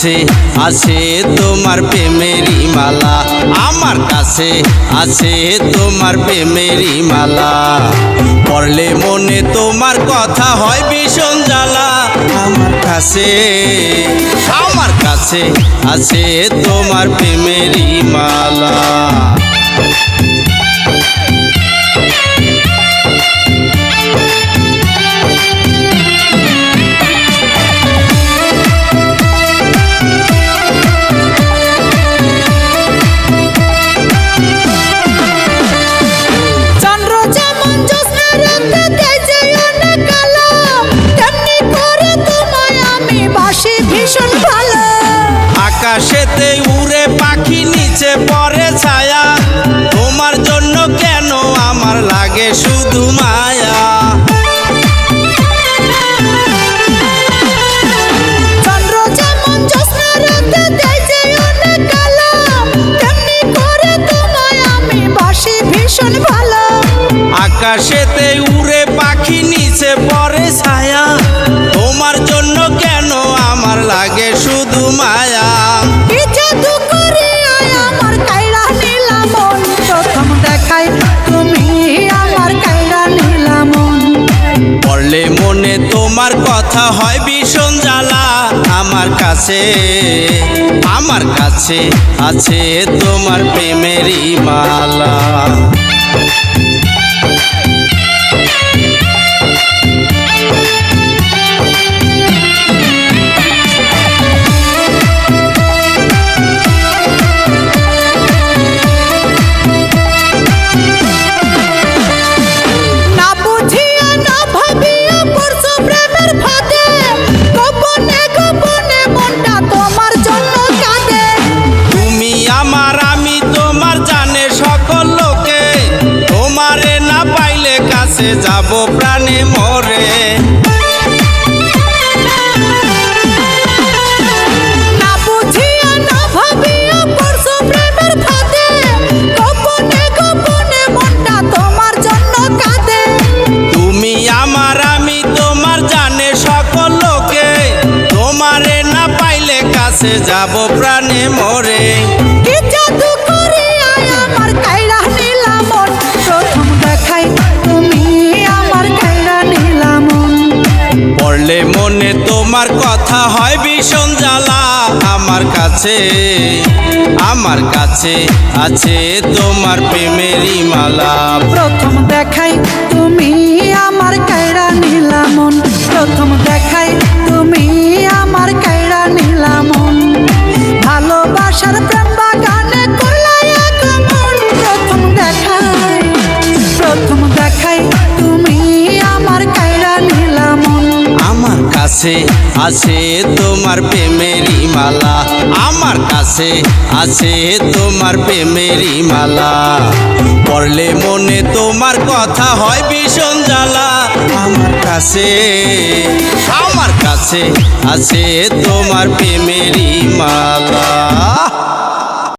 কাছে আছে তোমার প্রেমেরই মালা, আমার কাছে আছে তোমার প্রেমেরই মালা। পড়লে মনে তোমার কথা হয় ভীষণ জ্বালা, আমার কাছে আছে তোমার প্রেমেরই মালা। আকাশেতে উড়ে পাখি নিচে পড়ে ছায়া, তোমার জন্য কেন আমার লাগে শুধু মায়া। চন্দ্র যেমন জ্যোৎস্না রাতে দেয় যে অনেক আলো, তেমনি করে তোমায় আমি বাসি ভীষণ ভালো। আকাশেতে উড়ে পাখি নিচে পড়ে ছায়া, তোমার জন্য কেন আমার লাগে শুধু মায়া। পড়লে মনে তোমার কথা হয় ভীষণ জ্বালা, আমার কাছে আছে তোমার প্রেমেরই মালা। যাব প্রাণে মরে, না বুঝিয়া না ভাবিয়া পড়ছো প্রেমের ফাঁদে, গোপনে গোপনে মনটা তোমার জন্য কাঁদে। তুমি আমার আমি তোমার জানে সকল লোকে, তোমারে না পাইলে কাছে যাব প্রাণে মরে। কি জাদু করিয়া আমার কাইড়া নিলা মন, প্রথম দেখাই তুমি আমার কাইড়া নিলা মন। পড়লে মনে তোমার কথা হয় ভীষণ জ্বালা, আমার কাছে আছে তোমার প্রেমেরই মালা। প্রথম দেখাই তুমি আমার কাইড়া নিলা মন, প্রথম দেখাই তুমি আমার কাইড়া নিলা মন। ভালোবাসার প্রেম বাগানে করলাই আগমন, প্রথম দেখাই তুমি আমার কাইড়া নিলা মন। আমার কাছে আছে তোমার প্রেমেরই মালা, আমার কাছে আছে তোমার প্রেমেরই মালা। পড়লে মনে তোমার কথা হয় ভীষণ জ্বালা, আমার কাছে আছে তোমার প্রেমেরই মালা।